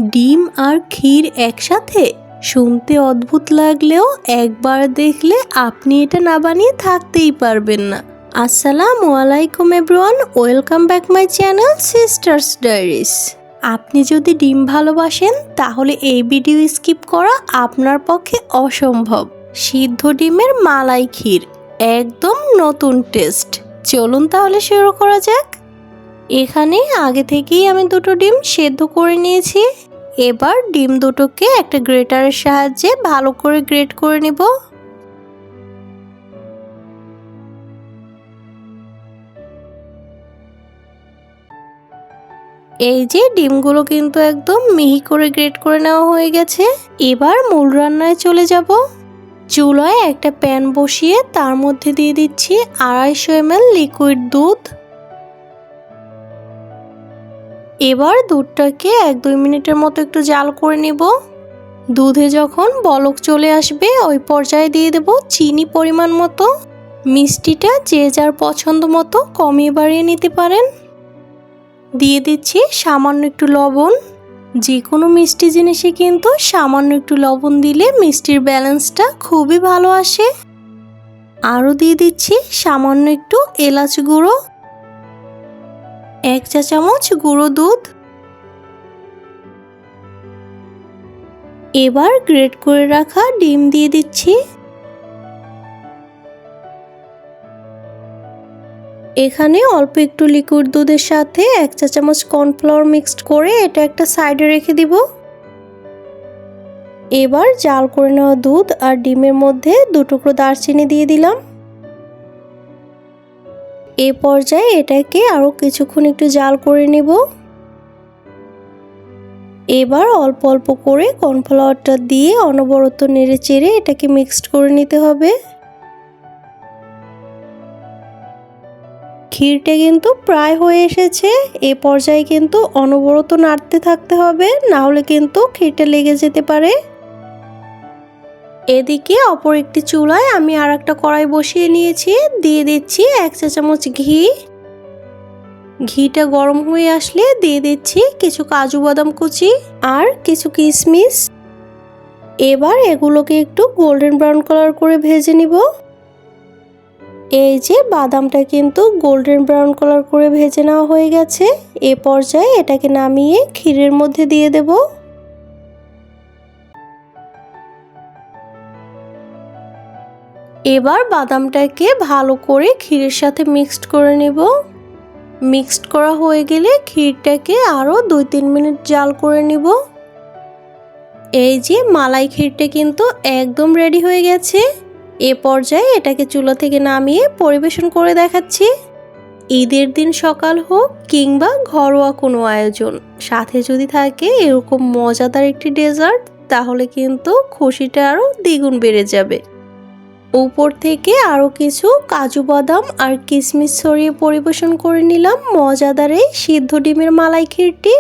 ডিম আর ক্ষীর একসাথে শুনতে অদ্ভুত লাগলেও একবার দেখলে আপনি এটা না বানিয়ে থাকতেই পারবেন না। আসসালামু আলাইকুম everyone, welcome back my channel sisters diaries. আপনি যদি ডিম ভালোবাসেন তাহলে এই ভিডিও স্কিপ করা আপনার পক্ষে অসম্ভব। সিদ্ধ ডিমের মালাই ক্ষীর, একদম নতুন টেস্ট। চলুন তাহলে শুরু করা যাক। এখানে আগে থেকেই আমি দুটো ডিম সেদ্ধ করে নিয়েছি। এবার ডিম দুটোকে একটা গ্রেটারের সাহায্যে ভালো করে গ্রেট করে নিব। এই যে ডিমগুলো কিন্তু একদম মিহি করে গ্রেট করে নেওয়া হয়ে গেছে। এবার মূল রান্নায় চলে যাব। চুলায় একটা প্যান বসিয়ে তার মধ্যে দিয়ে দিচ্ছি 250 ml লিকুইড দুধ। এবার দুধটাকে 1-2 মিনিটের মতো একটু জাল করে নিব। দুধে যখন বলক চলে আসবে ওই পর্যায়ে দিয়ে দেব চিনি পরিমাণ মতো। মিষ্টিটা যে যার পছন্দ মতো কমিয়ে বাড়িয়ে নিতে পারেন। দিয়ে দিচ্ছি সামান্য একটু লবণ। যে কোনো মিষ্টি জিনিসে কিন্তু সামান্য একটু লবণ দিলে মিষ্টির ব্যালেন্সটা খুবই ভালো আসে। আরও দিয়ে দিচ্ছি সামান্য একটু এলাচ গুঁড়ো, 1 চা চামচ গুঁড়ো দুধ। এবার গ্রেট করে রাখা ডিম দিয়ে দিচ্ছি। এখানে অল্প একটু লিকুইড দুধের সাথে 1 চা চামচ কর্নফ্লাওয়ার মিক্সড করে এটা একটা সাইডে রেখে দিব। এবার জাল করে নেওয়া দুধ আর ডিমের মধ্যে 2 টুকরো দারচিনি দিয়ে দিলাম। এই পর্যায়ে এটাকে আরও কিছুক্ষণ একটু জাল করে নেব। এবার অল্প অল্প করে কর্নফ্লাওয়ারটা দিয়ে অনবরত নেড়ে চেড়ে এটাকে মিক্সড করে নিতে হবে। ক্ষীরটা কিন্তু প্রায় হয়ে এসেছে। এ পর্যায়ে কিন্তু অনবরত নাড়তে থাকতে হবে, না হলে কিন্তু ক্ষীরটা লেগে যেতে পারে। এদিকে অপর একটি চুলায় আমি আর একটা কড়াই বসিয়ে নিয়েছি। দিয়ে দিচ্ছি 1 চা চামচ ঘি। ঘিটা গরম হয়ে আসলে দিয়ে দিচ্ছি কিছু কাজু বাদাম কুচি আর কিছু কিশমিশ। এবার এগুলোকে একটু গোল্ডেন ব্রাউন কালার করে ভেজে নিব। এই যে বাদামটা কিন্তু গোল্ডেন ব্রাউন কালার করে ভেজে নেওয়া হয়ে গেছে। এ পর্যায়ে এটাকে নামিয়ে ক্ষীরের মধ্যে দিয়ে দেব। এবার বাদামটাকে ভালো করে ক্ষীরের সাথে মিক্সড করে নেব। মিক্সড করা হয়ে গেলে ক্ষীরটাকে আরও 2-3 মিনিট জাল করে নিব। এই যে মালাই ক্ষীরটা কিন্তু একদম রেডি হয়ে গেছে। এ পর্যায়ে এটাকে চুলা থেকে নামিয়ে পরিবেশন করে দেখাচ্ছি। ঈদের দিন সকাল হোক কিংবা ঘরোয়া কোনো আয়োজন, সাথে যদি থাকে এরকম মজাদার একটি ডেজার্ট, তাহলে কিন্তু খুশিটা আরও দ্বিগুণ বেড়ে যাবে। উপর থেকে আরও কিছু কাজু বাদাম আর কিশমিশ ছড়িয়ে পরিবেশন করে নিলাম মজাদার এই সিদ্ধ ডিমের মালাই ক্ষীরটি।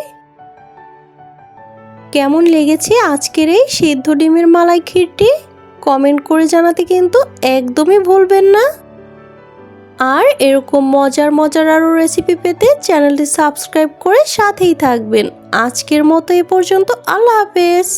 কেমন লেগেছে আজকের এই সিদ্ধ ডিমের মালাই ক্ষীরটি কমেন্ট করে জানাতে কিন্তু একদমই ভুলবেন না। আর এরকম মজার আরও রেসিপি পেতে চ্যানেলটি সাবস্ক্রাইব করে সাথেই থাকবেন। আজকের মতো এ পর্যন্ত, আল্লাহ হাফেজ।